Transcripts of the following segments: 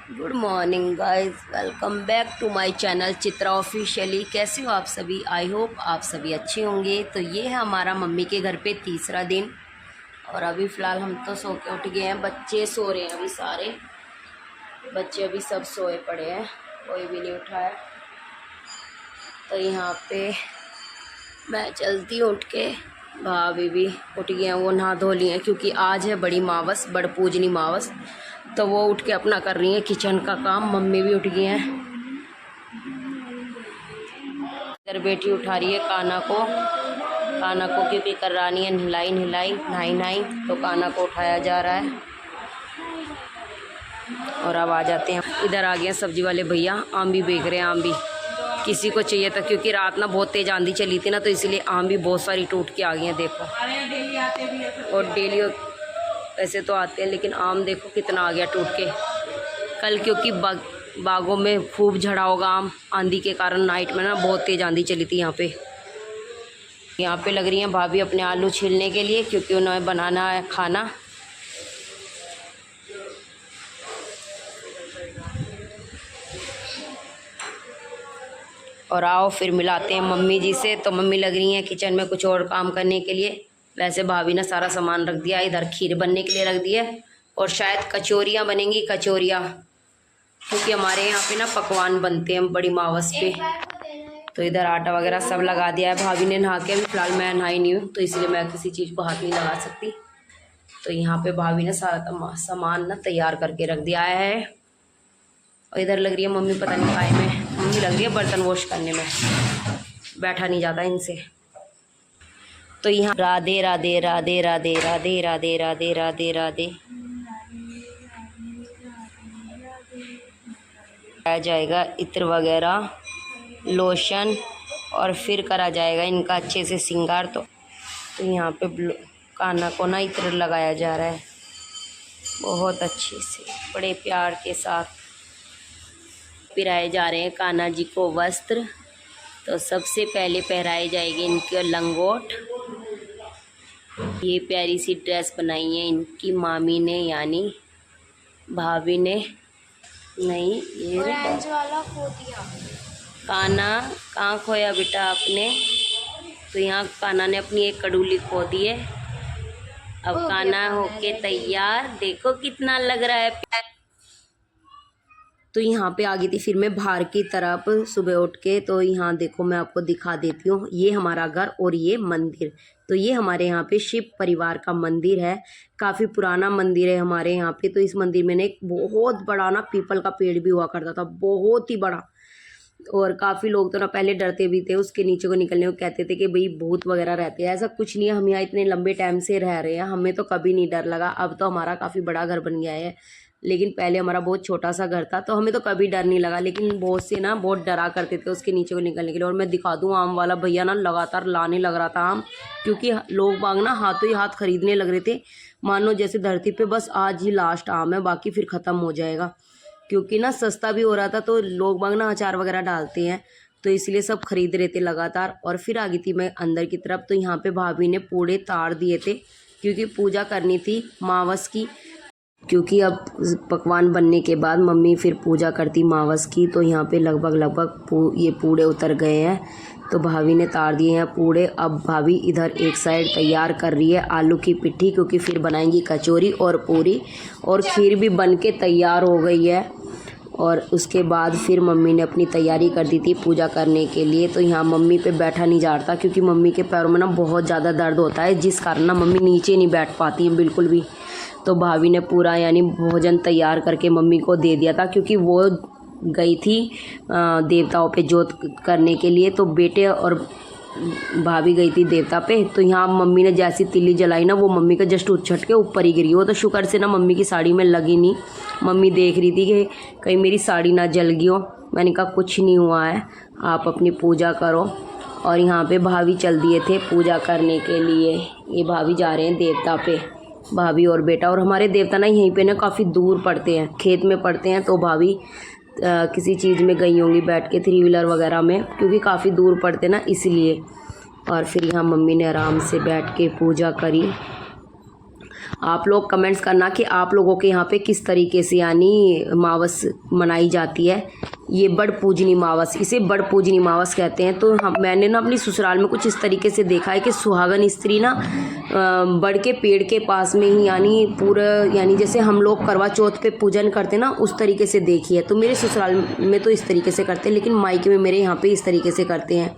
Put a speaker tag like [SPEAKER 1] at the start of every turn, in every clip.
[SPEAKER 1] Good morning guys, welcome back to my channel Chitra officially. कैसे हो आप सभी? आई होप आप सभी अच्छे होंगे। तो ये है हमारा मम्मी के घर पे तीसरा दिन और अभी फ़िलहाल हम तो सो के उठ गए हैं। बच्चे सो रहे हैं, अभी सारे बच्चे अभी सब सोए पड़े हैं, कोई भी नहीं उठा है। तो यहाँ पे मैं चलती हूँ उठ के, भाभी भी उठ गए हैं, वो नहा धो लिए हैं क्योंकि आज है बड़ी मावस, बड़ पूजनी मावस। तो वो उठ के अपना कर रही हैं किचन का काम। मम्मी भी उठ गई हैं। इधर बेटी उठा रही है काना को क्योंकि करानी है नहाई तो काना को उठाया जा रहा है। और अब आ जाते हैं, इधर आ गए हैं सब्जी वाले भैया, आम भी बेच रहे हैं। आम भी किसी को चाहिए था क्योंकि रात ना बहुत तेज़ आंधी चली थी ना, तो इसलिए आम भी बहुत सारी टूट के आ गई हैं। देखो, और डेली ऐसे तो आते हैं, लेकिन आम देखो कितना आ गया टूट के। कल क्योंकि बागों में खूब झड़ा होगा आम, आंधी के कारण। नाइट में ना बहुत तेज़ आंधी चली थी। यहाँ पे लग रही हैं भाभी अपने आलू छीलने के लिए क्योंकि उन्हें बनाना है खाना। और आओ फिर मिलाते हैं मम्मी जी से। तो मम्मी लग रही हैं किचन में कुछ और काम करने के लिए। वैसे भाभी ने सारा सामान रख दिया, इधर खीर बनने के लिए रख दिया और शायद कचौरियाँ बनेंगी, क्योंकि हमारे यहाँ पे ना पकवान बनते हैं बड़ी मावस पे। तो इधर आटा वगैरह सब लगा दिया है। भाभी ने नहा के, अभी फ़िलहाल मैं नहाई नहीं हूँ तो इसलिए मैं किसी चीज़ को हाथ नहीं लगा सकती। तो यहाँ पे भाभी ने सारा सामान ना तैयार करके रख दिया है। और इधर लग रही है मम्मी, पता नहीं काय में मम्मी लग रही है बर्तन वॉश करने में, बैठा नहीं जाता इनसे। तो यहाँ राधे राधे राधे राधे राधे राधे राधे राधे राधे आ जाएगा इत्र वगैरह, लोशन, और फिर करा जाएगा इनका अच्छे से श्रृंगार। तो यहाँ पे काना को ना इत्र लगाया जा रहा है बहुत अच्छे से, बड़े प्यार के साथ पहनाए जा रहे हैं कान्हा जी को वस्त्र। तो सबसे पहले पहनाए जाएंगे इनके लंगोट। ये प्यारी सी ड्रेस बनाई है इनकी मामी ने, यानी भाभी ने। नहीं, ये ऑरेंज वाला खो दिया। कान्हा कहाँ खोया बेटा आपने? तो यहाँ कान्हा ने अपनी एक कड़ूली खो दी है। अब कान्हा होके तैयार, देखो कितना लग रहा है। तो यहाँ पे आ गई थी फिर मैं बाहर की तरफ सुबह उठ के। तो यहाँ देखो मैं आपको दिखा देती हूँ, ये हमारा घर और ये मंदिर। तो ये हमारे यहाँ पे शिव परिवार का मंदिर है, काफ़ी पुराना मंदिर है हमारे यहाँ पे। तो इस मंदिर में एक बहुत बड़ा ना पीपल का पेड़ भी हुआ करता था, बहुत ही बड़ा। और काफ़ी लोग तो ना पहले डरते भी थे उसके नीचे को निकलने को, कहते थे कि भाई भूत वगैरह रहते हैं। ऐसा कुछ नहीं है, हम यहाँ इतने लंबे टाइम से रह रहे हैं, हमें तो कभी नहीं डर लगा। अब तो हमारा काफ़ी बड़ा घर बन गया है, लेकिन पहले हमारा बहुत छोटा सा घर था तो हमें तो कभी डर नहीं लगा। लेकिन बहुत से ना बहुत डरा करते थे उसके नीचे को निकलने के लिए। और मैं दिखा दूँ, आम वाला भैया ना लगातार लाने लग रहा था आम, क्योंकि लोग बाग ना हाथों ही हाथ खरीदने लग रहे थे। मान लो जैसे धरती पे बस आज ही लास्ट आम है, बाकी फिर ख़त्म हो जाएगा। क्योंकि ना सस्ता भी हो रहा था तो लोग बाग ना अचार वगैरह डालते हैं, तो इसलिए सब खरीद रहे थे लगातार। और फिर आ गई थी मैं अंदर की तरफ। तो यहाँ पे भाभी ने पूड़े तार दिए थे क्योंकि पूजा करनी थी मावस की, क्योंकि अब पकवान बनने के बाद मम्मी फिर पूजा करती मावस की। तो यहाँ पे लगभग ये पूड़े उतर गए हैं, तो भाभी ने तार दिए हैं पूड़े। अब भाभी इधर एक साइड तैयार कर रही है आलू की पिट्ठी, क्योंकि फिर बनाएंगी कचौरी और पूरी। और खीर भी बन के तैयार हो गई है। और उसके बाद फिर मम्मी ने अपनी तैयारी कर दी थी पूजा करने के लिए। तो यहाँ मम्मी पे बैठा नहीं जा रहा था क्योंकि मम्मी के पैरों में ना बहुत ज़्यादा दर्द होता है, जिस कारण ना मम्मी नीचे नहीं बैठ पाती हैं बिल्कुल भी। तो भाभी ने पूरा यानी भोजन तैयार करके मम्मी को दे दिया था, क्योंकि वो गई थी देवताओं पे जोत करने के लिए। तो बेटे और भाभी गई थी देवता पे। तो यहाँ मम्मी ने जैसी तिल्ली जलाई ना, वो मम्मी का जस्ट उछट के ऊपर ही गिरी। वो तो शुक्र से ना मम्मी की साड़ी में लगी नहीं। मम्मी देख रही थी कि कहीं मेरी साड़ी ना जल गई हो। मैंने कहा कुछ नहीं हुआ है, आप अपनी पूजा करो। और यहाँ पे भाभी चल दिए थे पूजा करने के लिए। ये भाभी जा रहे हैं देवता पे, भाभी और बेटा। और हमारे देवता ना यहीं पे ना काफ़ी दूर पड़ते हैं, खेत में पड़ते हैं। तो भाभी किसी चीज़ में गई होंगी बैठ के, 3 व्हीलर वगैरह में, क्योंकि काफ़ी दूर पड़ते ना इसलिए। और फिर यहाँ मम्मी ने आराम से बैठ के पूजा करी। आप लोग कमेंट्स करना कि आप लोगों के यहाँ पे किस तरीके से यानी मावस मनाई जाती है। ये बड़ पूजनी मावस, इसे बड़ पूजनी मावस कहते हैं। तो मैंने ना अपनी ससुराल में कुछ इस तरीके से देखा है कि सुहागन स्त्री ना बड़ के पेड़ के पास में ही यानी पूरा यानी जैसे हम लोग करवा चौथ पे पूजन करते ना उस तरीके से देखी है। तो मेरे ससुराल में तो इस तरीके से करते हैं, लेकिन मायके में मेरे यहाँ पे इस तरीके से करते हैं।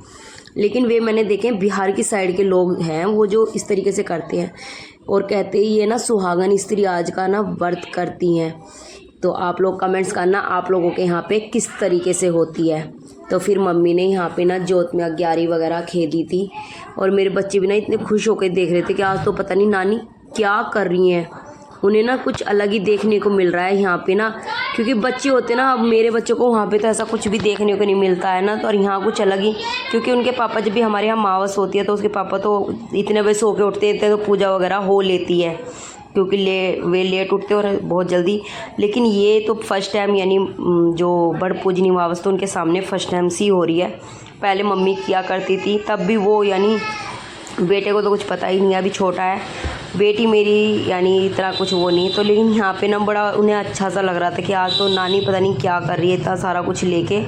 [SPEAKER 1] लेकिन वे मैंने देखे बिहार की साइड के लोग हैं वो जो इस तरीके से करते हैं और कहते हैं ये ना सुहागन स्त्री आज का ना व्रत करती हैं। तो आप लोग कमेंट्स करना आप लोगों के यहाँ पे किस तरीके से होती है। तो फिर मम्मी ने यहाँ पे ना जोत में अग्यारी वगैरह खेदी थी और मेरे बच्चे भी ना इतने खुश होकर देख रहे थे कि आज तो पता नहीं नानी क्या कर रही हैं। उन्हें ना कुछ अलग ही देखने को मिल रहा है यहाँ पे ना, क्योंकि बच्चे होते ना, अब मेरे बच्चों को वहाँ पे तो ऐसा कुछ भी देखने को नहीं मिलता है ना। तो और यहाँ कुछ अलग ही, क्योंकि उनके पापा जब भी हमारे यहाँ मावस होती है तो उसके पापा तो इतने बजे सो के उठते थे तो पूजा वगैरह हो लेती है, क्योंकि वे लेट उठते और बहुत जल्दी। लेकिन ये तो फर्स्ट टाइम यानी जो बड़ पूजनी मावस तो उनके सामने फर्स्ट टाइम सी हो रही है। पहले मम्मी किया करती थी, तब भी वो यानी बेटे को तो कुछ पता ही नहीं है, अभी छोटा है। बेटी मेरी यानी इतना कुछ वो नहीं। तो लेकिन यहाँ पे ना बड़ा उन्हें अच्छा सा लग रहा था कि आज तो नानी पता नहीं क्या कर रही है इतना सारा कुछ लेके।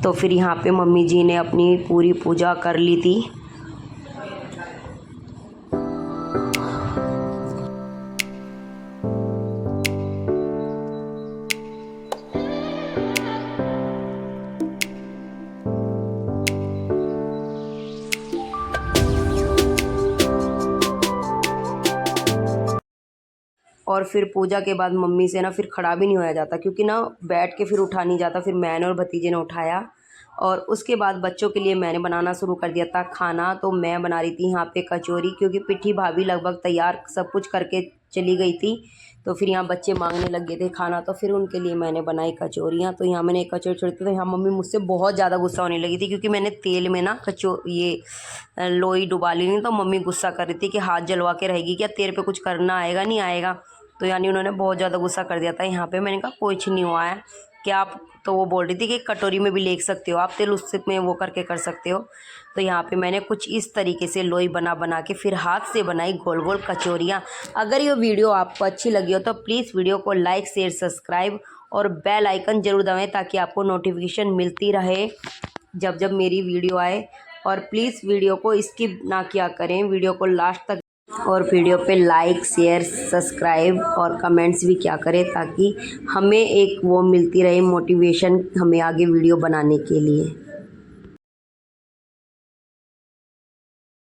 [SPEAKER 1] तो फिर यहाँ पे मम्मी जी ने अपनी पूरी पूजा कर ली थी। और फिर पूजा के बाद मम्मी से ना फिर खड़ा भी नहीं होया जाता, क्योंकि ना बैठ के फिर उठा नहीं जाता। फिर मैंने और भतीजे ने उठाया और उसके बाद बच्चों के लिए मैंने बनाना शुरू कर दिया था खाना। तो मैं बना रही थी यहाँ पे कचौरी, क्योंकि पिट्ठी भाभी लगभग तैयार सब कुछ करके चली गई थी। तो फिर यहाँ बच्चे मांगने लग गए थे खाना, तो फिर उनके लिए मैंने बनाई कचौरियाँ। तो यहाँ मैंने एक कचौरी छोड़ी थी, तो यहाँ मम्मी मुझसे बहुत ज़्यादा गुस्सा होने लगी थी, क्योंकि मैंने तेल में ना ये लोई डुबा ली नहीं। तो मम्मी गुस्सा कर रही थी कि हाथ जलवा के रहेगी क्या, तेरे पे कुछ करना आएगा नहीं आएगा। तो यानी उन्होंने बहुत ज़्यादा गुस्सा कर दिया था यहाँ पे। मैंने कहा कुछ नहीं हुआ है क्या आप, तो वो बोल रही थी कि कटोरी में भी ले सकते हो आप, तेल उससे में वो करके कर सकते हो। तो यहाँ पे मैंने कुछ इस तरीके से लोई बना के फिर हाथ से बनाई गोल गोल कचौरियाँ। अगर ये वीडियो आपको अच्छी लगी हो तो प्लीज़ वीडियो को लाइक शेयर सब्सक्राइब और बेल आइकन ज़रूर दबाएं, ताकि आपको नोटिफिकेशन मिलती रहे जब जब मेरी वीडियो आए। और प्लीज़ वीडियो को स्किप ना किया करें, वीडियो को लास्ट तक, और वीडियो पे लाइक शेयर सब्सक्राइब और कमेंट्स भी क्या करें, ताकि हमें एक वो मिलती रहे मोटिवेशन हमें आगे वीडियो बनाने के लिए।